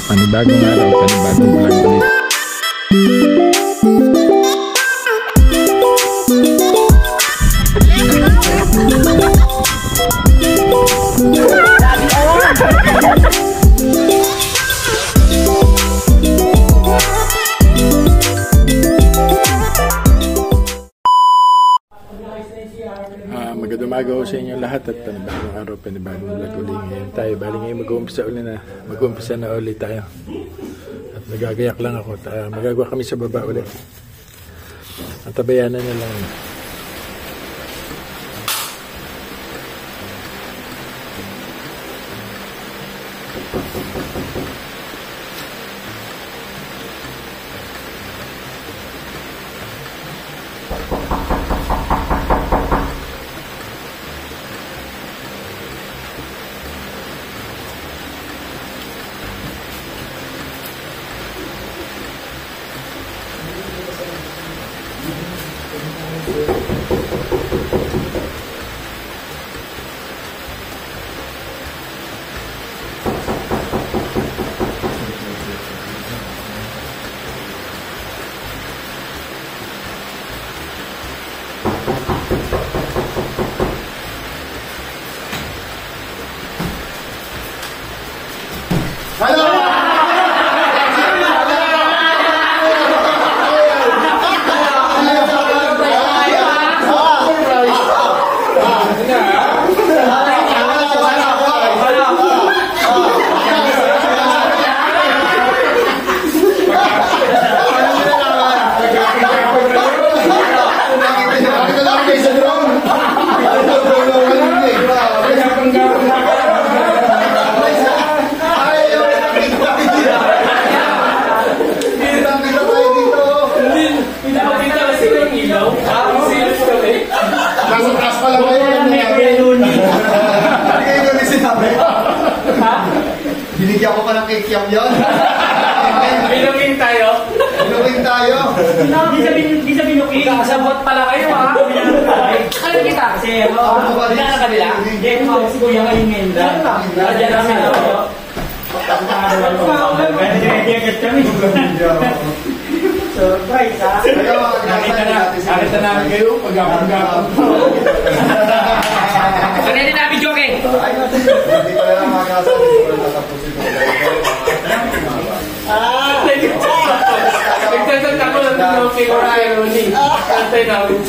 Panibagong araw, panibagong vlog ulit. Magandang umaga sa inyo lahat at panibagong araw, panibagong vlog ulit. Ngayon tayo, bali ngayon mag-uumpisa na ulit tayo. At nagagayak lang ako, magagawa kami sa baba ulit. At tabayanan na lang. Binigyan ko pa ng kikiam yun. Binuking tayo. Binuking tayo. Di sa binuking. Kasabot pala kayo ha. Ano kita? Kasi bila na kabila. Hindi mo si Kuya Kalimenda. Diyan namin ako. Kaya kami. Surprise ha. Nakita namin kayo pag-apag-apag. Kanina na video kay. Hindi pa lang makakasal. Hindi pa lang tatapusin ko. Nagtatag ako lang ng figure irony. Kantay namin.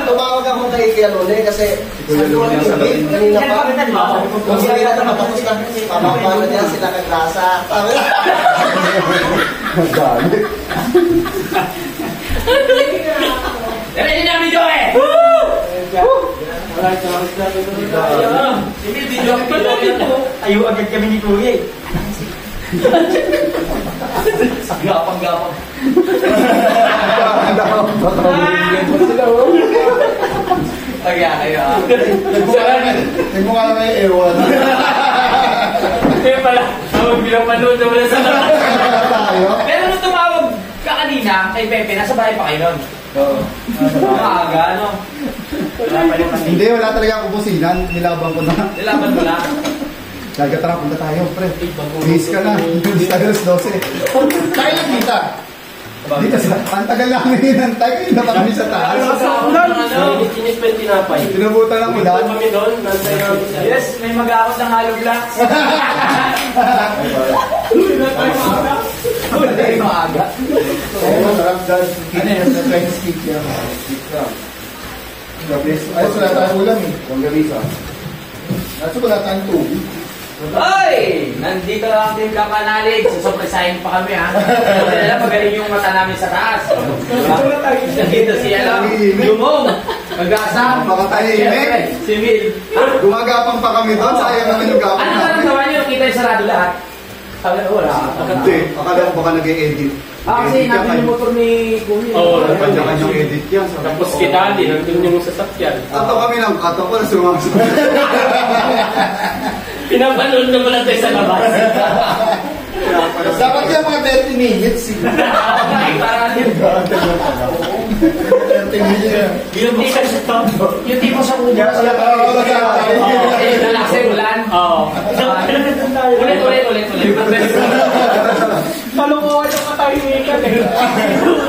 Tumawag ako kay Kuya Lone kasi kanina pa. Kung hindi natin matapos na, pamamano niya sila kagrasa. Magalit. Kanina na video eh! Ayaw agad kami ni Kuya eh. Gapang-gapang. Kaya. Hindi mo nga na may ewan. Kaya pala, tawag bilang manood na wala sa Tayo? Pero nung tumawag ka kanina kay Pepe, nasa bahay pa kayo nun? Oo. Maaga, ano? Hindi, wala talaga akong businan. Nilaban ko na. Nilaban mo lang. Dagat tara, punta tayo, pre. Bihis ka na. Hindi tayo alas 12. Tayo lang kita. Dito sa, ang tagal namin hinantay. Kayo na pa kami sa taas. Sinispend tinapay. Pinubutan ng ulan. Kami doon, nantay namin sa... Yes, may mag-aakot ng hollow blocks. Wala tayo maaga. Ano yung Chinese cake yan? Ayos, wala tayong ulam eh. Wanggabisa. Naso wala tayong tubig. Hoy! Nandito lang ang Team Kapanalig. Susurpresahin pa kami ha. Kasi nila magaling yung mata namin sa taas. Nandito si Jumong. Mag-asa. Makatahimik. Si Mil. Gumagapang pa kami doon. Sayang naman yung gapang ano namin. naman nyo? Kita yung sarado lahat. Sabi ko, wala. Hindi, akala ko baka nag-e-edit. Kasi natin yung motor ni Gumi. Oo, Kanya-kanyang edit yan. Tapos kita din, nandun yung sasakyan. Ato kami ng kato ko na sumasabi. Pinapanood na pala tayo sa labas. Dapat yan mga 30 minutes. Parang yun. 30 minutes. Yung tipo sa ulo. Nalasa yung ulan. Oo. Ulit. Kalunguan yung katahimikan eh.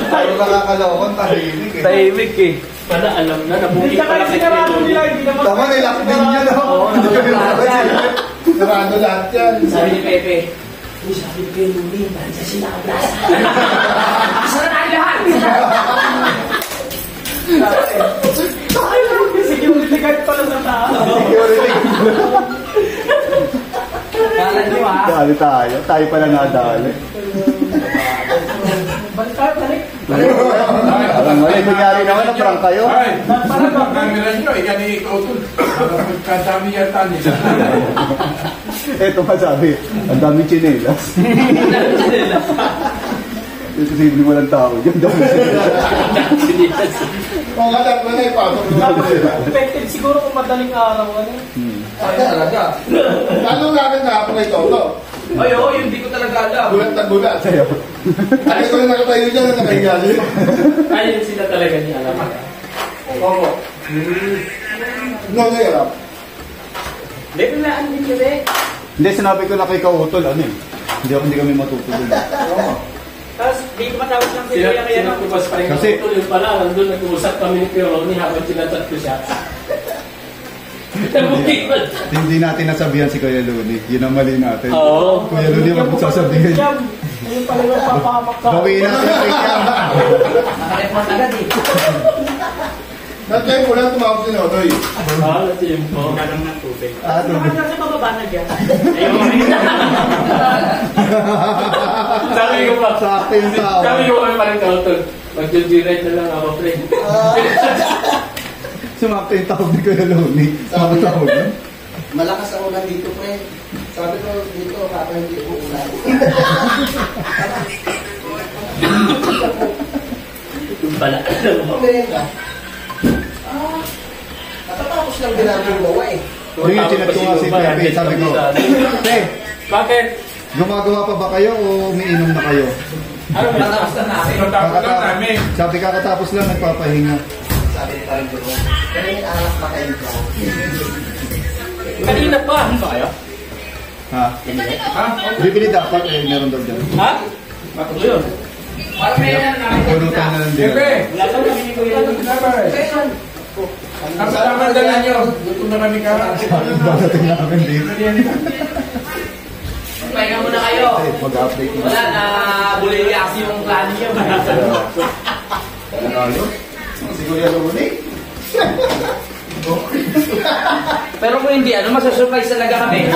Tayo nakakalawang tahimik eh. Tahimik eh. Para alam na, nabukit pala kay Lolo. Tama, nilak din yun. Sarado lahat yan. Sabi ni Pepe, sabi ni Pepe, Luli, nandiyan sila ang blasa. Saan na lahat? Security guard pala sa taas. Kala nyo ha? Dali tayo. Tayo pala nadali. Parang mali. Kunyari naman na prank kayo. Ay, camera nyo, yan ikaw dun. Magkadami yata nila. Eto masabi. Ang dami chinelas. Ito hindi walang tao. Yung dami chinelas. Kung katap mo na ipasok mo. Effective siguro kung madaling araw. Ay, talaga. Anong namin na ako ito? Ay, oo, yung di ko talaga alam. Gulat na gulat sa'yo. Ano ko yung nakatayo dyan na nakahigali? Ayun sila talaga ni alam. Oo. No, hirap. Hindi ko na ano din eh. Hindi, sinabi ko na kay Kautol, ano eh. Hindi kami matutulog. Oo. Tapos, di ko matawag ng Sila Piliya kaya nang kubas pa rin. Kasi- Kasi yun pala, nandun nag-uusap kami ni Kuya Ronnie habang tinatat ko siya. Nabukit ba? Hindi natin nasabihan si Kuya Luni. Yun ang mali natin. Oo. Kuya Luni ang magsasabihin. Ayun pala yung papahamak ka. Gawin natin kay Cam. Nakareport agad eh. Natay mo lang tumawag si Nonoy. Wala siya po. Ganang ng tubig. Tubig. Kasi pababa na dyan. Sabi ko pa. Sa akin tao. Sabi ko kami parang kautol. Mag-direct na lang ako, friend. Sumakto yung tawag ni Kuya Luni. Sabi tawag yun. Malakas ang ulan dito, pre. Sabi ko dito, kapag hindi ko ulan. Yung pala. Pumenda. Natatapos lang ginagawa eh. Yung yung chinat ko nga si Pepe, sabi ko, Pe, Bakit? gumagawa pa ba kayo o umiinom na kayo? Ano, matapos na namin. Matapos lang namin. Sabi kakatapos lang, nagpapahinga. Sabi ni Karin Duro, kanina anak pa kayo ko. Kanina pa. Ano ba kayo? Ha? Bibili dapat eh, meron daw dyan. Ha? Bakit yun? Parang may yan namin. Pulutan na lang din. Pepe, Wala kang nabili ko yun. ang salamat dala nyo. Gusto na kami ka. Darating namin dito. Pahinga muna kayo. Mag-update na. Wala na bulili kasi yung plan niyo. Nanalo? Si Kuya Luni? Pero kung hindi, ano, masusurprise talaga kami.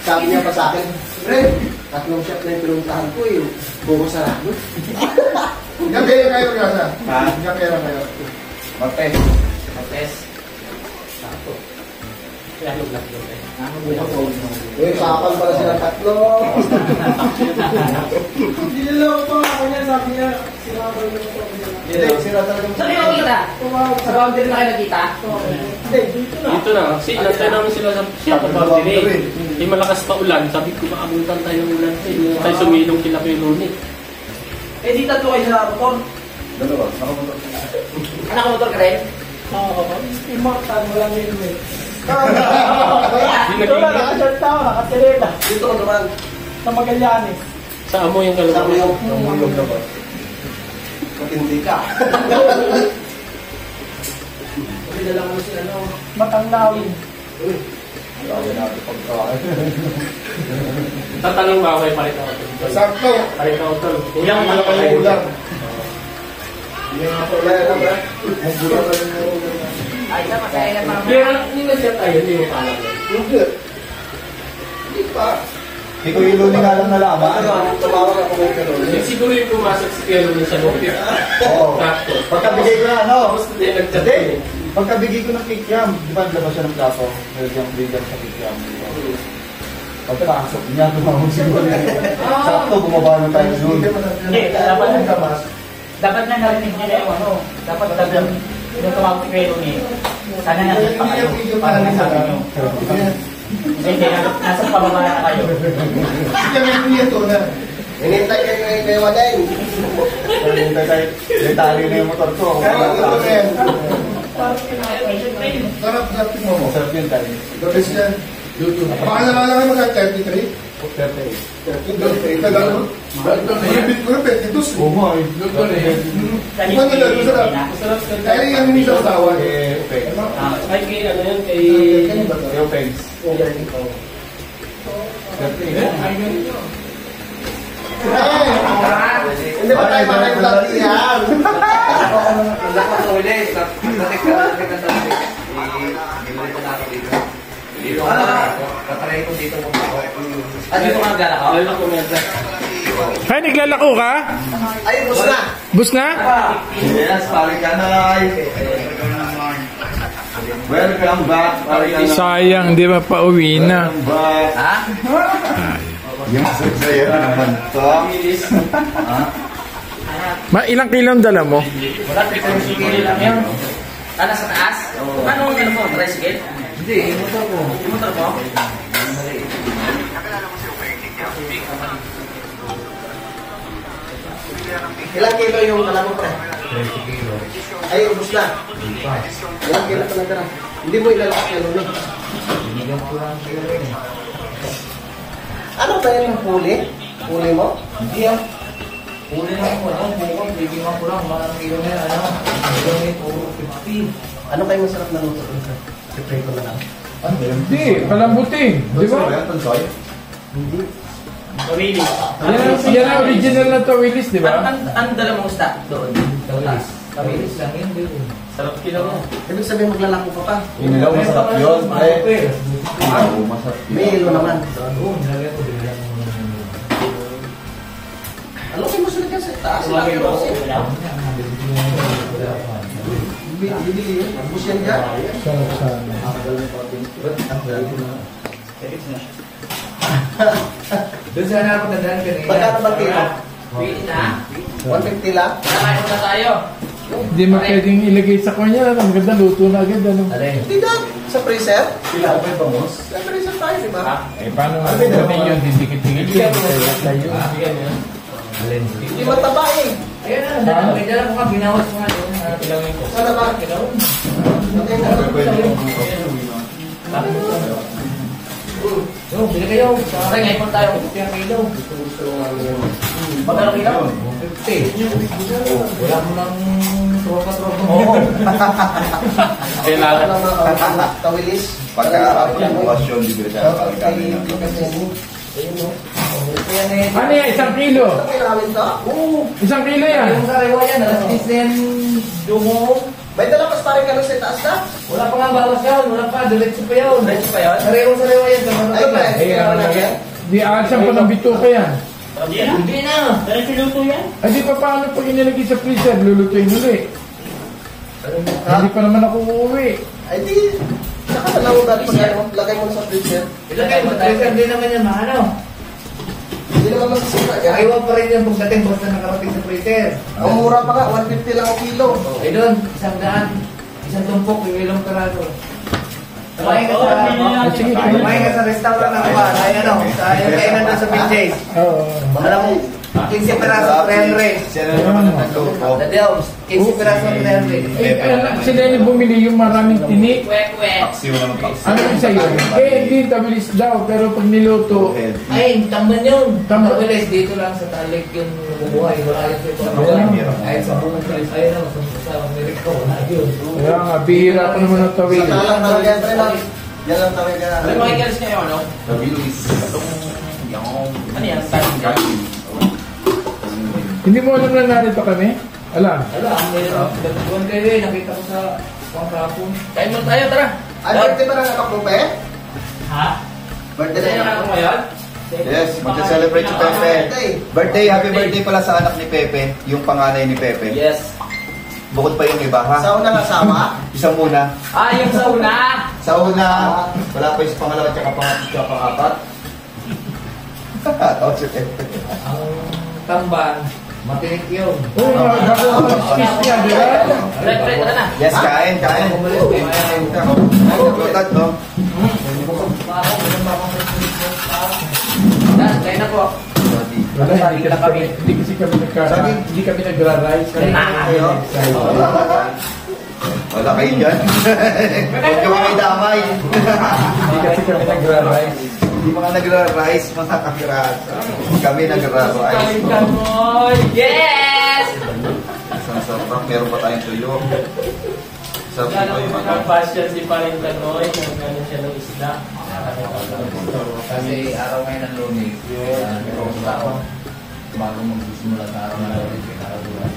Sabi niya pa sa akin, pre, tatlong shot na yung pinuntahan ko eh. Puro sarado. Yan kayo kayo, Gasa. Ha? Yan kayo kayo. Mate. Mates. Kaya nag-lock yun eh. Eh, sakal pala sila tatlo. Hindi nila ako ako niya, sabi niya. Sinabi niya. Hindi, sila talaga. Saan kayo nakita? Sa boundary na kayo nakita? Hindi, dito na. Dito na. Kasi nantay namin sila sa boundary. Hindi malakas pa ulan. Sabi ko, maabutan tayo ng ulan. Hindi tayo sumilong kila Kuya Ronnie. Eh, di tatlo kayo sa motor. Dalawa. Nakamotor ka rin? Oo. Immortal, walang helmet. Hindi Ito na, naka-shirt tao, naka-tirela. Dito ko naman. Sa Magallanes. Sa amo yung Sabi kalungan. yung umulog na ba? Matindi ka. Hindi lang mo sila, no? Matanglawin. Tatanong ba ako kay Parit ako? Sakto. Parit ako tol. Ulang malaking ulang. Ay, dapat kaya na mga... Pero hindi na siya tayo, hindi mo pala. Hindi. Hindi pa. Hindi ko yung Luni nga lang nalaman. Tumawag ako kay Karoon. Siguro yung pumasok si Kuya Ronnie sa loob. Oo. Sakto. Pagkabigay ko na, ano? Tapos hindi nag-chat Hindi. yun eh. Pagkabigay ko ng kikiam, di ba labas siya ng plato? Meron siyang bigyan sa kikiam. Pagpasok niya, tumawag siguro. Sakto, bumaba na tayo doon. Hindi, dapat na narinig nila yung ano. Dapat yung tumawag si Kwelo ni. Sana nasa pa kayo. Para nasabi nyo. Hindi, nasa pababa na kayo. Kami niya to na. Inintay kayo Waday. Inintay kayo. May tali na yung motor ko. Sarap mo mo. Sarap yun tayo. Gabis yan. Pakala kayo mag-33? 38. Tagal mo? Malibit ko na 22. Oo nga eh. Ano na doon sarap? Kaya yung hindi sa usawa eh. Ay, kay ano yun, kay... Kay Opex. Hindi ba tayo makay-vlog yan? Dito ka naglalako? Ay, naglalako ka? Ay, bus na. Bus na? Yes, pari ka na. Welcome back, pari ka na. Sayang, di ba pauwi na? Welcome back. Ha? Yung sasaya naman to. Ilang kilo ang dala mo? Wala, 50 lang yan. Ah, nasa taas? Paano ang ano mo? Tricycle? Hindi, yung motor ko. Yung motor mo? Ilang kilo yung alam mo, pre? 20 kilo. Ay, ubus na. Ilang kilo pa nagkara? Hindi mo ilalakot yan ulit. Ano ba yan yung huli? Huli mo? Hindi ah. Huli lang mo, ano? Bukong, bigyan ko lang. Mga kilo na yan, ano? Kilo na yun, puro 50. Ano kayo masarap na luto? Siyempre ko na lang. Hindi, palambutin. Di ba? Hindi. Willis. Yan ang original na Willis, di ba? Ano dala mong isda doon? Tawilis. Tawilis lang yun, di ba? Sarap kilo mo. Ibig sabihin maglalako ka pa. Inilaw, masarap yun. May ilo naman. Ano kayo masunod yan sa taas? Laki mo kasi. Bili yun. Bus yan dyan. Doon sana ako tandaan kanina. Magkano ba kilo? Wait na. 150 lang? Nakain na tayo. Hindi mo pwedeng ilagay sa kanya. Ang ganda, luto na agad. Ano? Hindi na. Sa freezer? Sila ako yung bangos. Sa freezer tayo, di ba? Eh, paano nga sabi yun? Didikit-dikit yun. Hindi mataba eh. Ayun na, may dala ko nga, binawas ko nga doon. Tilawin ko. Sana ba? Okay na. Yo, bili kayo. Sa ngayon po tayo. 50 kilo. Magkano kilo? 50. Wala mo ng tropa-tropa. Oo. Kailangan. Wala mo ng tawilis. Pagka-bukas yun, bibili tayo kami ng Ano yan? 1 kilo? Kailangan to? Oo. 1 kilo yan? Yung sariwa yan, alas 10 na yan, dumo. May dalapas pa rin ka sa taas na? Wala pa nga bawas yun, wala pa, diretso pa yun. Diretso pa yun? Sariwa yan, Ay, pre. Kailangan na yan? Di asan pa ng bituka yan. Hindi na. Diretso luto yan? Ay, di pa paano pag inilagay sa freezer, lulutuin ulit. Hindi pa naman ako uuwi. Ay, di. Saka na lang dati pag lagay mo sa freezer. Ilagay mo, freezer din naman yan, mahalo. Hindi naman masasira yan. Kaiwa pa rin yung pagdating basta nakarating sa freezer. Ang mura pa nga, 150 lang ang kilo. Ay doon, 100, isang tumpok, yung ilang peraso. Kumain ka sa, Sige, kumain ka sa restaurant ng ba? Ay ano, sa yung kainan doon sa Pinjays. Oo. Alam mo, 15 peraso, 300. Siya na naman ang nagluto. Dati ako, 15 peraso, 300. Eh, sila yung bumili yung maraming tinik. Paksiw naman paksiw. Ano yung sa'yo? Eh, hindi, tabilis daw. Pero pag niluto, Ay, tamban yun. Tamban. Mabilis, dito lang sa talik yung bubuhay. Wala yun sa ito. Ay, sa buong place. Ay, no, sa Amerika, wala yun. kaya nga, bihira pa naman ang tawid. Saka lang talaga yan, pre, no? Yan lang talaga. Ano mga ikalis ngayon, ano? Nabilis. Ano yan? Starting. Hindi mo alam na narito kami? Alam. Wala, ang nagtuwan kayo eh. Nakita ko sa pangkapon. Kain mo tayo, tara. Ay, birthday ba ng anak mo, pe? Ha? Birthday Birthday na ng anak mo ngayon? Yes, magka-celebrate si Pepe. Birthday, happy birthday pala sa anak ni Pepe, yung panganay ni Pepe. Yes. Bukod pa yung iba, ha? Sa unang asawa? Isang muna. Ah, yung sa una. Sa una, wala pa yung pangalawa tsaka pang-apat. Tapos si Pepe. Tamban. Matinik yun. Oo, nagagawa ko ng skis niya, di ba? Pre, tara na. Yes, kain. Naglutat, no? Dan, kain na po. Wala, hindi kasi kami nagra-rise. Wala kayo dyan. Huwag ka mga damay. Hindi kasi kami nagra-rise. Hindi mga nagra-rise, mga kapirat. Kami nagra-rise. Kamoy! Yes! Isang sarap. Meron pa tayong tuyo. Sarap Kaya ito yung kung nakapasyon si Paring Tanoy, kung gano'n siya ng isda. Kasi araw ngayon ng Lunes. Bago magsisimula sa araw ng Lunes, pinakaluan.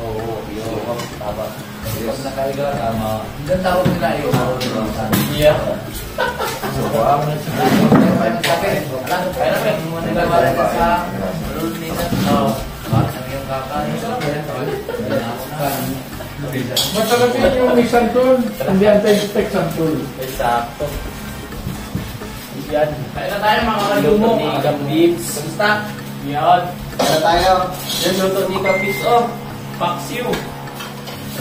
Oo, yun. Tama. Kasi pag nakaiga ka, hanggang tawag nila yung araw nila. Yeah. So, ako na siya. Kaya namin, mga nagawala ka sa Lunes. Oo. Parang yung kakain. Masarap yun yung Santol. Hindi anti-spec Santol. Exacto. Yan. Kaya na tayo mga Luto kalumo. ni Gambibs. Kamusta? Yan. Kaya tayo. Yan luto ni Gambibs. Oh, Paksiw.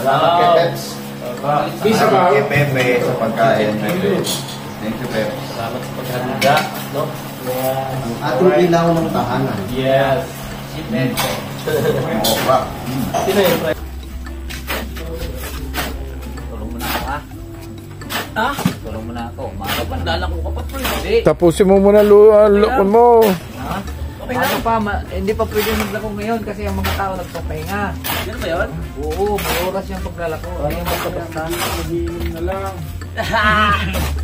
Salamat kay Peps. Bisa ba? Salamat kay Pepe sa pagkain. Pepe. Thank you, Pepe. Salamat sa paghanda. No? Yan. Ating ilaw ng tahanan. Yes. Si Pepe. Oo, pa. Sino yung pre? Tulong mo na ako ha. Ah? Tulong mo na ako. Makakapandala ko ka pa po. Hindi. Tapusin mo muna lukon mo. Ha? Ano pa, hindi pa pwede maglako ngayon kasi ang mga tao nagpapahinga. Yan ba yun? Oo, may oras yung paglalako. Ano yung basta-basta? Mag-iinom na lang.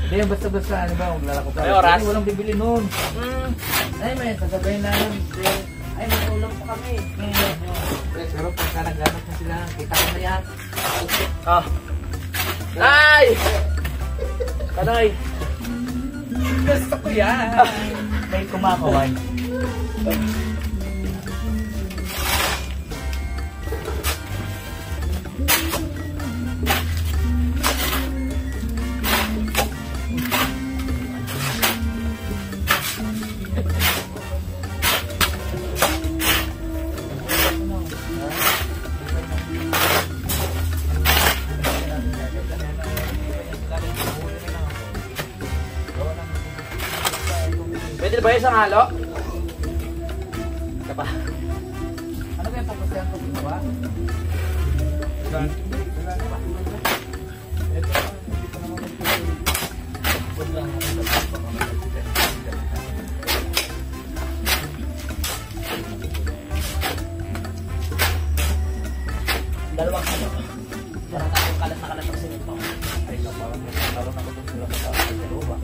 Hindi yung basta-basta, ano ba, maglalako pa. May oras? Kasi walang bibili nun. Ay, may sasabihin na lang. Ay, matulog pa kami. Pero pagka naglalak na sila, kita ko na yan. Ah. Ay! Kanoy! Gusto ko yan. May kumakaway. Pwede ba yung isang halo? Ano ba yung pagpasyan ko dito ba? Dalawang halo. Para tayong kalat na kalat ng sinip mo. Ay, parang nagkaroon ako dun sila sa dalawa.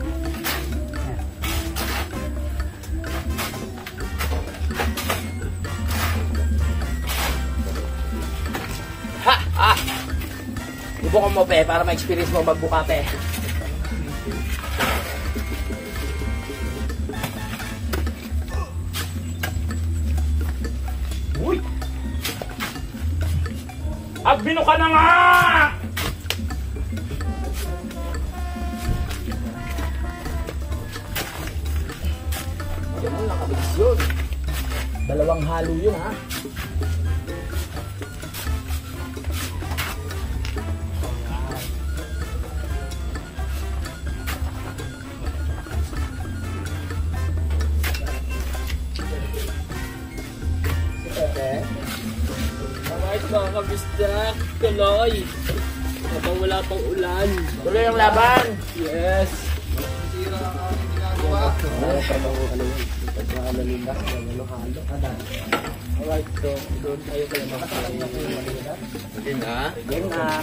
Ha! Ah! Ibukan mo, pe, para ma-experience mo magbuka, pe. Uy! Agbino ka na nga! Yan ang nakabigis yun. Dalawang halo yun, ha? Alright mga kabisdak, tuloy. Habang wala pang ulan. Tuloy ang laban! Yes. Alright, so doon tayo kaya makakain. Hindi na. Game na!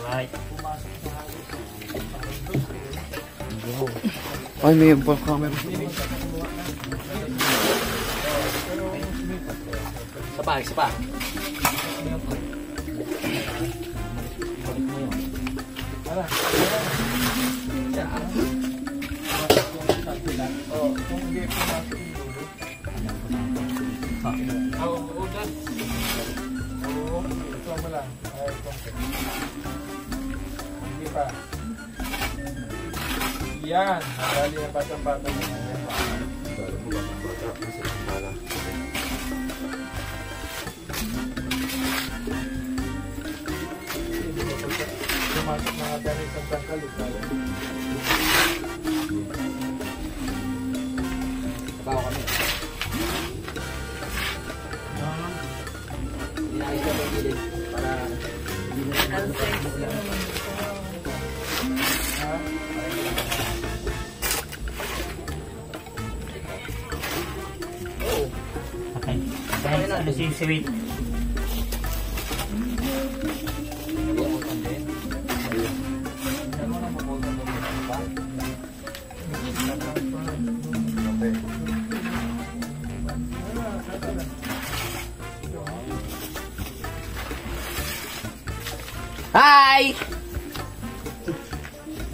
Alright. Ay, may ibang camera. Sapa, sapa. Kung hindi pumasok yung dulo. Oo, dad. Oo, ito mo lang. Ay, ito. Hindi pa. Yan. Dali ang batang-bata mo. Yan. Pumasok mga dali sa tangkalit. Bawa kami. Inaayos na yung gilid para hindi na Ano si sweet? Hi!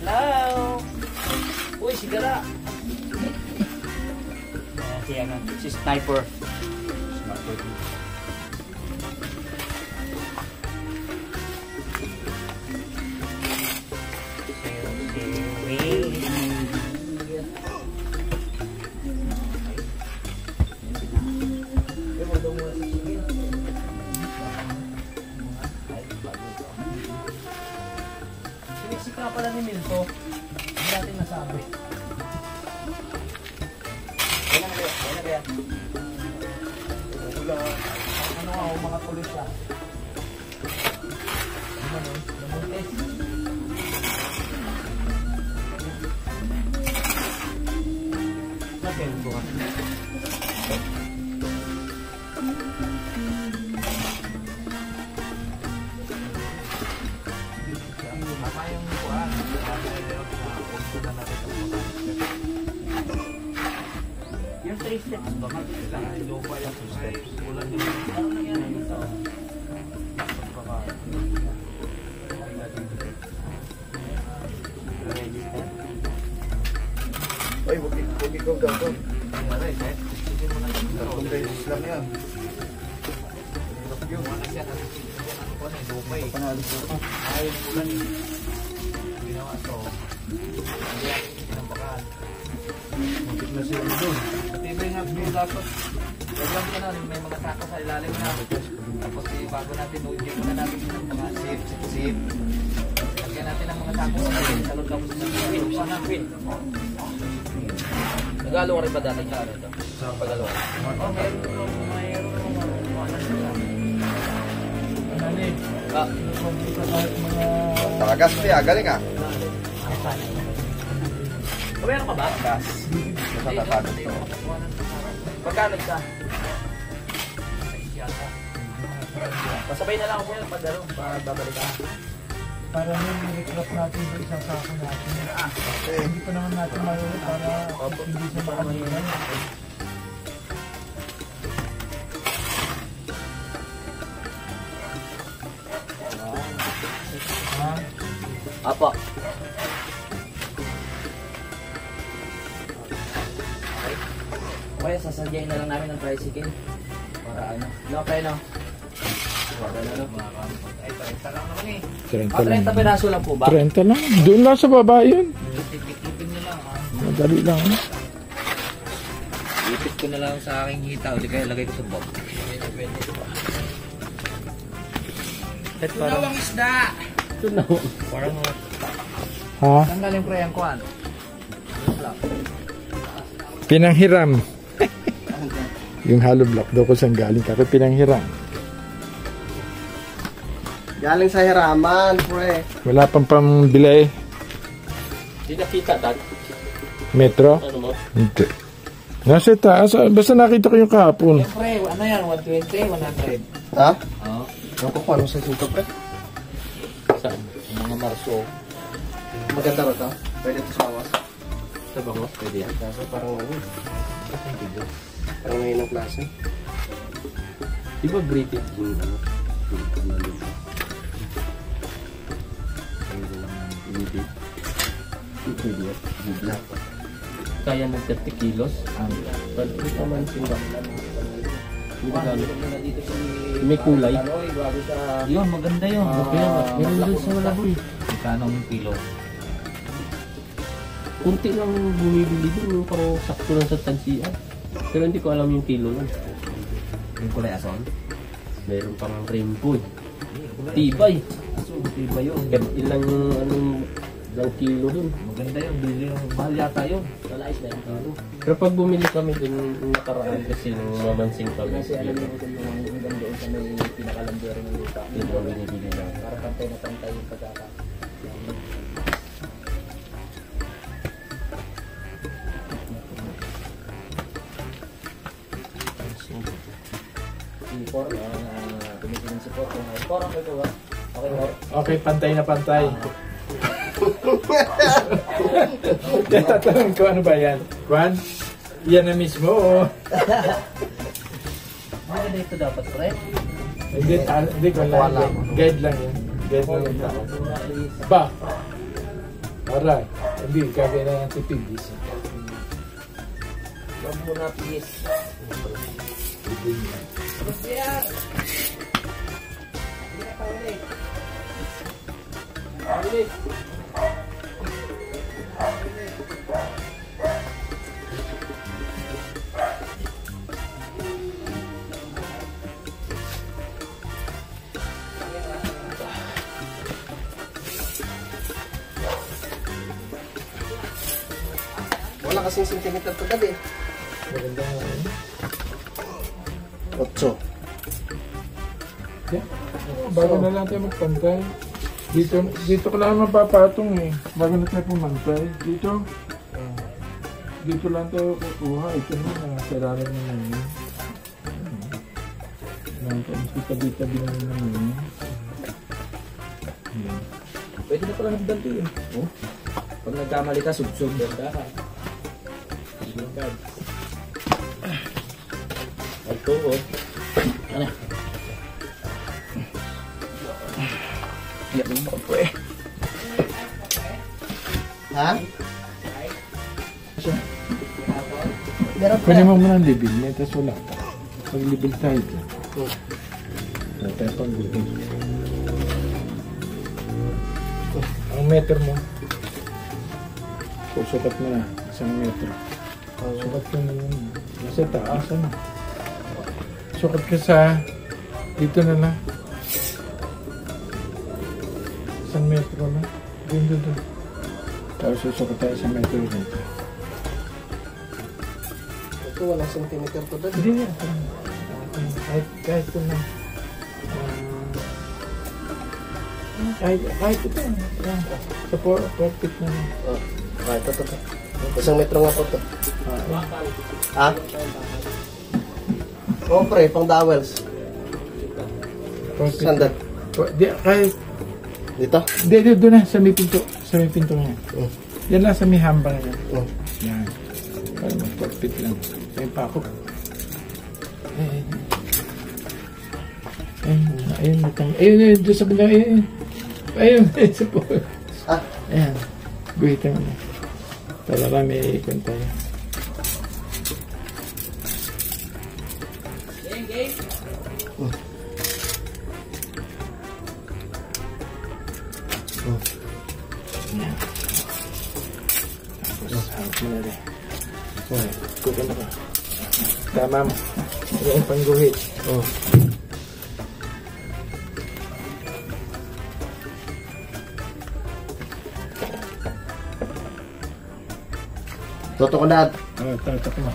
Hello! Uy, si Gara! Si Sniper. Sinisik nga pala ni Milto. Hindi natin nasabi. Kaya na kaya. Ano nga, mga tuloy siya. Namuntis. Napel ko ka. Tama yung kuhaan. Yung 3 steps ba? Kailangan low pa yung 2 steps. Ulan din. Ano nangyari dito? Ay, huwag ikaw gagawin. Tatlong beses lang yan. Yung mga siya kasi ako na lumay. Panalis na pa. Ayaw ng ulan eh. Ginawa to. Ayaw pinabakan. Mapit na siya doon. Matibay nga yung dapat. Huwag lang ka na, may mga sako sa ilalim na. Tapos bago natin, ujip na natin ng mga sip. Lagyan natin ng mga sako sa ilalim. Salod ka po sa pin. Sana pin. Nagalo ka rin ba dati ka rin? Sa pagalo? Oo, mayroon. Tagas niya, galing ah. Meron ka ba? Gas. Masatapagas to. Pagkano ka? Pasabay na lang ako yan pag babalik ka. Para nire-recraft natin yung isang sako natin. Hindi pa naman natin mayroon para hindi siya makalimutan. Apo. Okay, sasadyain na lang namin ng tricycle. Para ano? No, pre, no? Ay, 30 lang naman eh. 30 30 piraso lang po ba? 30 lang. Doon lang sa baba yun. Tipid nyo lang, ha? Madali lang. Ipit ko na lang sa aking hita. O di kaya lagay ko sa box. Tunaw ang isda! Tunaw. Parang Ha? saan galing pre ang kuhan? Pinanghiram. Yung hollow block daw ko saan galing ka. Pinanghiram. Galing sa hiraman, pre. Wala pang pambili. Hindi nakita, Dad. Metro? Ano mo? Hindi. Nasa taas. Basta nakita ko yung kahapon. Pre, ano yan? 120, 100? Ha? Oo. Ewan ko kung ano sa sito, pre. Saan? Mga marso. Maganda ba ito? Pwede ito sa awas. Sa bangos? Pwede yan. Kaso parang parang ngayon ang klase. Di ba British? kaya ng 30 kilos. Pag ito man sila. May kulay. Yun, maganda yun. Meron doon sa Malaboy. Magkano ang kilo? Kunti lang bumibili doon, parang sakto lang sa tansiyan. Pero hindi ko alam yung kilo lang. Yung kulay ason? Meron pang rainbow. Tibay. Iba yun. Ilang ilang kilo doon. Maganda yun. Bili yung mahal yata yun. Pero pag bumili kami doon nakaraan kasi nung mamansing kami. Kasi alam mo kung yung hanggang doon sa may pinakalambuero ng lupa. Yun ang binibili na. Para pantay na pantay yung pagkaka. Sipor, tumitingin sipor. Sipor, okay ko ba? Okay ba? Okay, pantay na pantay. Tatanong ko ano ba yan? Juan? Yan na mismo, oh. Maganda ito dapat, pre. Hindi ko lang. Guide lang yan. Guide lang yung tao. Ba? Aray. Hindi, kagaya na yung tipigis. Huwag mo na, please. Wala kasing sentimeter to gabi. Maganda nga. 8. Yeah. Bago na lang tayo magpantay. Dito ko lang mapapatong eh. Bago na tayo pumantay. Dito lang tayo kukuha. Ito na, sararan na lang yun. Tabi-tabi na lang yun. Pwede na pala nagdanto yun. Oh? Pag nagkamali ka, sub-sub. Ganda ka. Ito, oh. Ano? Yan mo po eh. Ha? Meron pa. Pwede mo muna ang libil. May tas wala pa. Mag-libil tayo dyan. Wala tayo pang libil. Ang meter mo. Susukat mo na. 1 metro. Sukat ka na yun. Nasa taas ano. Sukat ka sa dito na lang. 1 metro na. Doon. Tapos susukat tayo sa metro dito. Ito, walang sentimeter to gabi. Hindi. Kahit ito na. Kahit ito. Sa 4 feet na lang. Oh, kahit ito. 1 metro nga po to. Ha? Oh, pre, pang dowels. 4 feet. Saan dat? Kahit Dito? Hindi, doon na, sa may pinto. Sa may pinto na yan. Yan lang sa may hambang yan. Yan. Para mag-4 lang. Ayun pa ako. Ayun, doon sa bala. Ayun, sa po. Ah? Ayan. Guhitan mo na. Para lang may ikon tayo. Yan. Tapos, hawak mo na rin. Kukan ako. Tama mo. Ito ang pangguhit. Toto ko na. Tatak mo.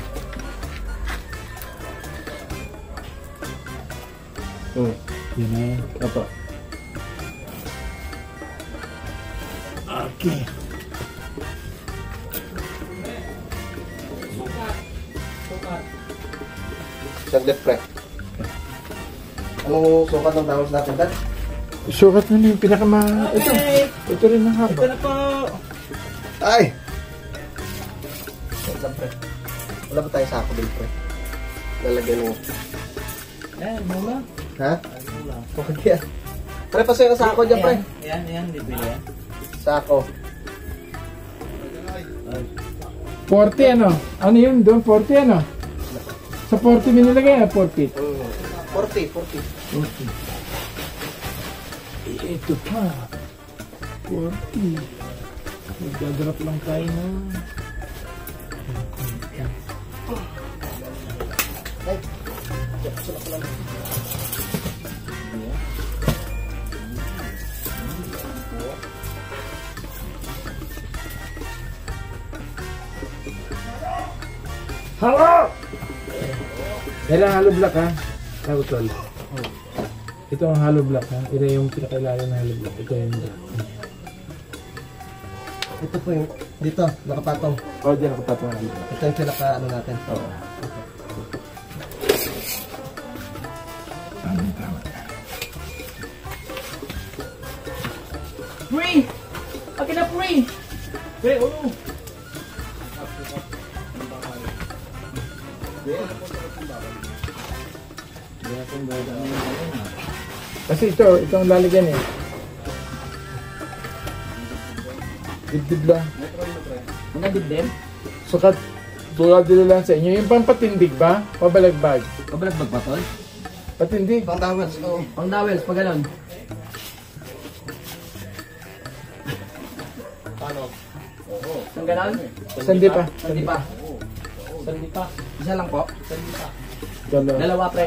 Yan na. Opo. Okay. Saglit, pre. Anong sukat ng dowels natin, dad? Sukat na yung pinakama... Ito rin ang haba. Ito na po. Ay! Pre. Wala ba tayo sako din, pre? Lalagyan mo. Mula. Ha? Okay yan. Pre, pasoy na sako dyan, pre. Yan, bibili yan. Sako. 40 ano? Ano yun doon? 40 ano? Sa 40 minilagay 40. 40. Ito pa. 40. Magdadrop lang tayo na. Hello! Kailan hollow block ha? Utol. Ito ang hollow block ha? Ito yung pinakailalim na hollow block. Ito yung block. Ito po yung, dito, nakapatong. Oh, dyan ako patong. Ito yung pinaka ano natin. Oo. Tama. Free! Akin na free! Hey, oh! Kasi ito ang lalagyan eh. Dibdib lang. Mga dibdib? Sukat, tulad dito lang sa inyo. Yung pampatindig ba? Pabalagbag. Pabalagbag ba tol? Patindig. Pang towels, oo. Pang dowels, pag ganon. Pang ganon? Sandi pa. Sandi pa. Sandi pa. Isa lang po. Dalawa. Dalawa pre.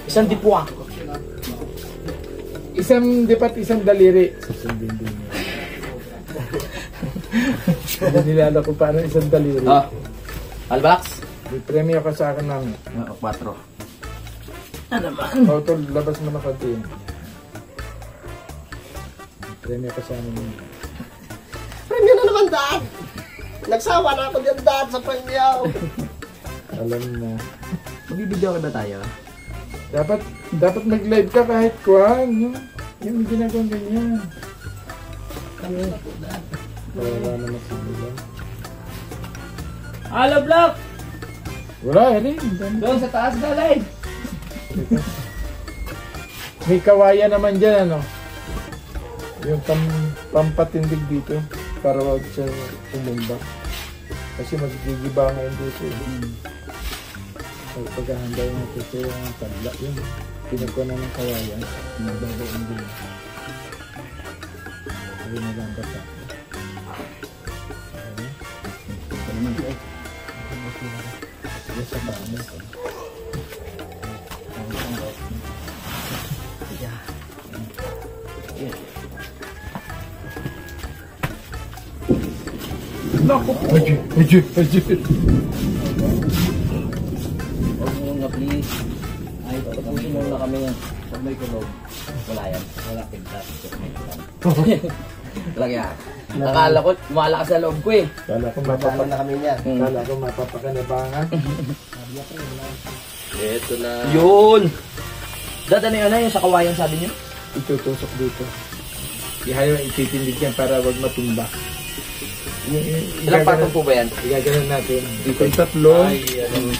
Isang dipwa. Isang dipat, isang daliri. Susundin din niya. Hindi nilala ko paano isang daliri. Ah. Albax? May premyo ka sa akin namin. 4. Ano ba? O, tol, labas mo na konti yun. May premyo ka sa amin. Premyo na naman, Dad! Nagsawa na ako dyan, Dad, sa premyo! Alam na. Magbibideo ba tayo? Dapat mag-live ka kahit kuhan. Yung ginagawang ganyan. Wala naman simula. Hello, vlog! Wala, rin. Doon sa taas na live! May kawayan naman dyan, ano? Yung pampatindig dito para wag siya umumba. Kasi magigiba ngayon dito. Pagkahanda yung ito yung tabla yun. Pinagkuha na ng kawayan. Nagbabaon din. Sabi na lang bata. Ito naman ito. Ito sa bahan. Naku! Medyo. Huwag muna please. Ay, tapusin muna kami yan. Pag may kulog, wala yan. Wala pintas. Lagi yan. Akala ko, lumalakas sa loob ko eh. Kala ko Magkano na kami niyan. Kala ko mapapakanabangan. Ito na. Yun! Dad, ano yun sa kawayan sabi niyo? Itutusok dito. Ihayo ititindig yan para wag matumba. Ilang patong po ba yan? Igagalan natin. Dito yung tatlo.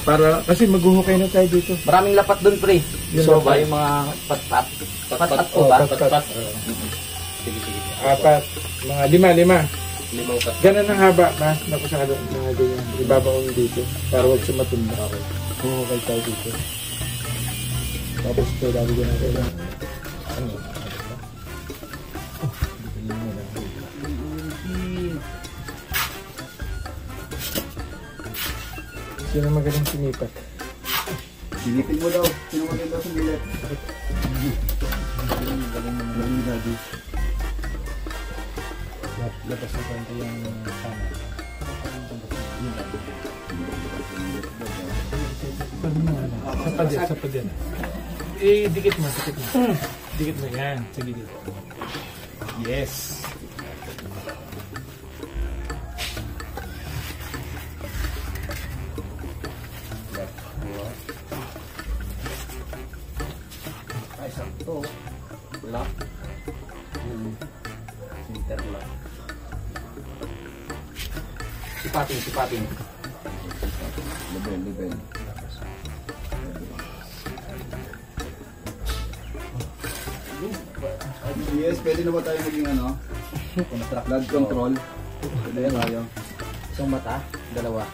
Para, kasi maghuhukay na tayo dito. Maraming lapat doon, pre. Yun So lapat. ba yung mga pat-pat? Pat-pat po ba? Pat-pat. Sige. 4. Mga 5. Limang kat. Ganun ang haba. Mas naku sa mga ganyan. Ibabaon dito. Para wag siya matumba. Huhukay tayo dito. Tapos ito, lalagyan natin. Ano? Sino magaling sinipat? Silipin mo daw. Sino magaling daw sumilip? Labas na konti yung sana. Sa pa din. Dikit mo. Dikit mo yan. Sige dito. Yes. Ay, sakto. Lock. Interlock. Sipatin. Level. Yes, pwede na ba tayo maging ano? Blood control. Pwede yan tayo. Isang mata, dalawa.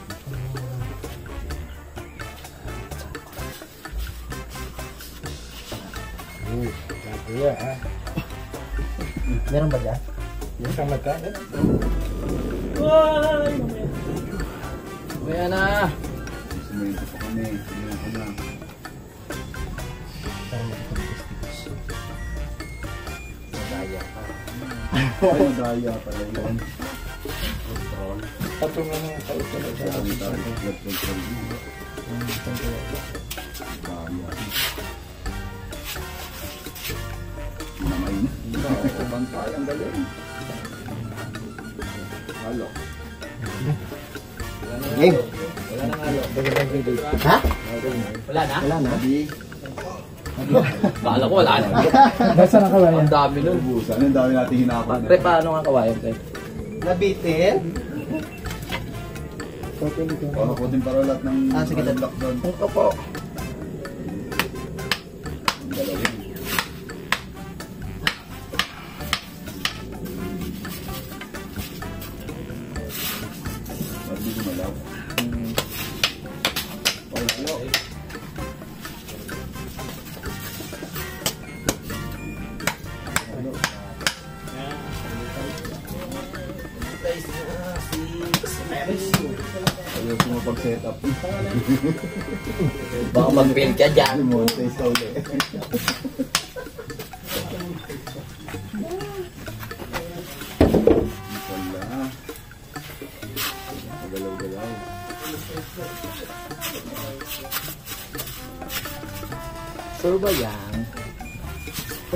Kuya, ha? Meron ba dyan? Yung sa mata, eh? Kaya na. Sumento pa kami. Sumento ko na. Madaya pa. Ay, madaya pala yun. Patungan ng kauto na siya. Sabi tayo, blood control. Madaya. Namay na. Bantay, ang galing. Halo. Game. Wala na halo. Ha? Wala na? Wala na. Di. Bala ko wala na. Nasaan ang kawayan? Ang dami nun. Ubusan. Ang dami natin hinapan. Pre, paano nga kawayan, pre? Nabitin? Para po din para lahat ng Sige, lockdown. Ito po. Ang galawin. Hindi ko malaw. Wala. Ayaw ko mapag-set up. Baka mag-fail ka dyan. Monetize ka ulit. Wala. Galaw-galaw. Sure ba yan?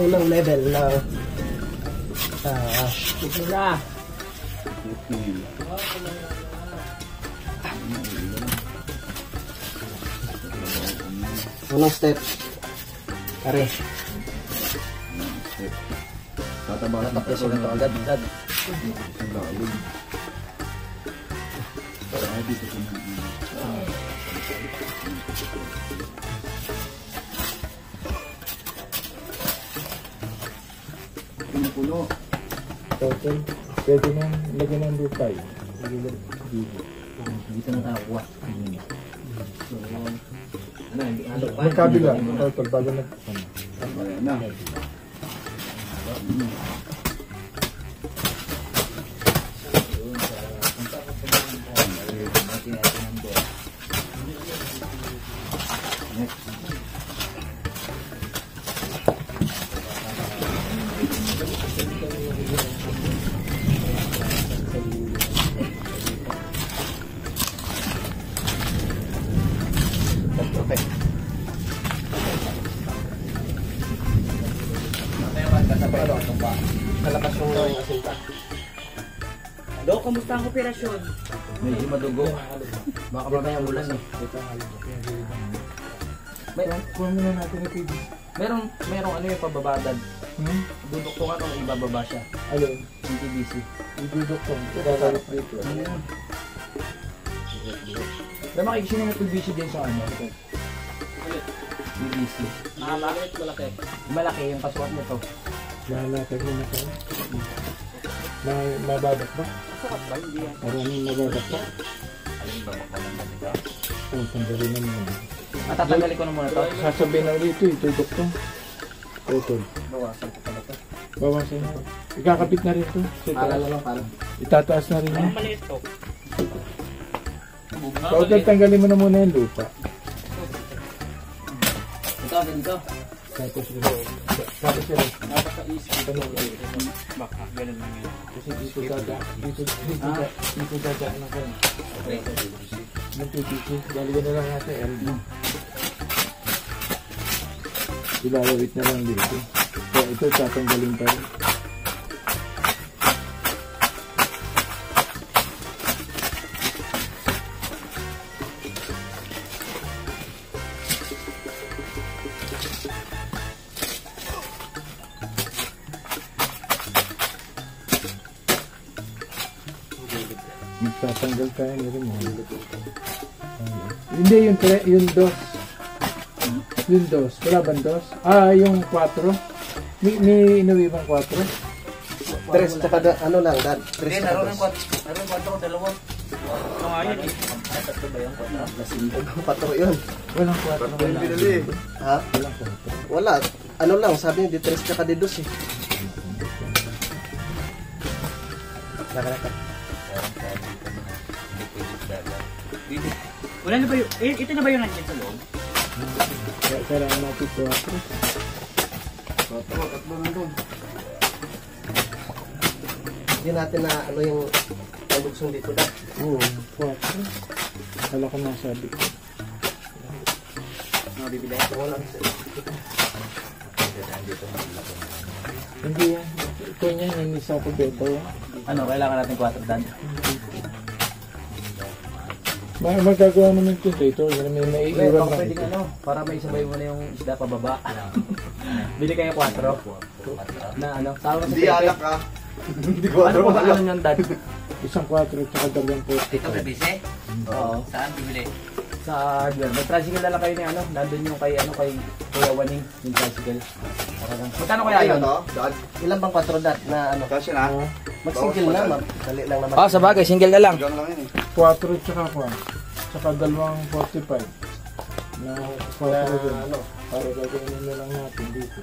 Unang level na. Ito na. Okay. Unang step. Pare. Tatabasan na Tapos na ito agad. Ang lalim. Ay, dito ko na. Puno-puno. Total. Pwede nang lagyan ng lupa eh. Dito na tawa. So, ano, hindi halo pa. Magkabila. Total, bago na. Ayan na. Malakas yung asinta. Dok, kamusta ang operasyon? Medyo madugo. Baka mamaya ulan eh. Kuha muna natin na TV. Merong ano yung pababadad. Duduktungan o ibababa siya. Alin? Yung TBC. Idudok ko. Gagalit dito. Pero makikisi na yung TBC din sa ano. TBC. Bakit malaki? Malaki yung pasukat nito. Lalatag mo na tayo. Mababat ba? Sukat ba? Hindi yan. Maraming mababat ba? Alin ba makalaman ka? Oo, tanggalin na muna. Matatanggalin ko na muna to. Sasabihin na dito, itudok to. Total. Bawasan ko pala to. Bawasan mo. Ikakapit na rin to. Para lang para. Itataas na rin yun. Maliit to. Total, tanggalin mo na muna yung lupa. Ito, ganito. Tapos ito. Tapos ito. Baka, ganun lang yan. Kasi dito dadaan na kayo. Ng PPC. Lalagyan na lang natin LD. Ilalawit na lang dito. Kaya ito tatanggalin pa rin. Magtatanggal tayo ni Ramon. Hindi, yung dos. Yung dos. Wala ba dos? Yung 4. May inuwi bang 4? Tres, tsaka ano lang, dad. Tres, tsaka Naroon ng dos. 4, dalawa. Ito nga yun eh. Tatlo ba yung 4? Ibang patro yun. Walang 4. Ha? Wala. Ano lang, sabi niya, di tres tsaka di dos eh. Nakalaka. Wala na ba yung, ito na ba yung nandiyan sa loob? Kailangan natin 4. Tatlo na doon. Hindi natin na ano yung palugsong dito dad. Oo, 4. Kala ko nasabi ko. Bibili. Wala. Hindi yan. Ito niya, yung isa ko beto yan. Ano, kailangan natin 4 dan? Magagawa naman ito dito. May naiiwan lang Pwede ito. ano, para may isabay mo na yung isda pababa. Bili kayo 4. Na ano, tawag Hindi alak ah. Hindi ko Ano ba ano yung dad? Isang 4 at saka 2 poste. Ito bibisi? Oo. Saan bibili? Sa hardware. May tricycle na lang kayo ni ano. Nandun yung kay Kuya Waning. Yung tricycle. Magkano kaya yun? Dad. Ilan bang 4 dad na ano? Kasi na. Mag-single na. Dali lang naman. Ah, sa bagay, single na lang. Hanggang lang yun eh. 4 tsaka 1. Tsaka 2.45. Na 4 din. ano? Para gagawin na lang natin dito.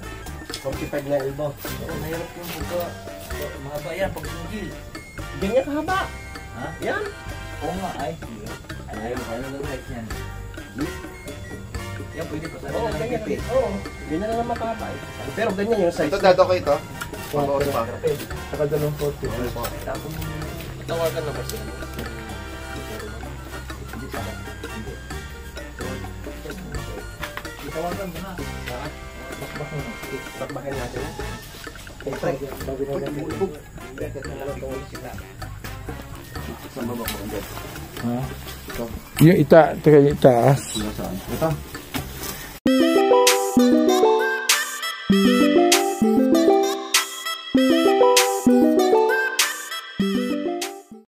45 na elbow. Mahirap yung buka. Mahaba yan pag single. Ganyan kahaba. Ha? Yan. Oo nga, ay. Ayaw mo, ano lang guys yan? Yan, pwede pa sa Oo, ganyan. Oo. Ganyan na naman kahaba eh. Pero ganyan yung size. Ito dad, okay ito. 4 Bawas pa. tsaka 2.45. Tapos, Tawagan na ba sila? tawagan mo na. Bakbakin natin. Bago na lang dito. Ha? Yung itaas. Ito.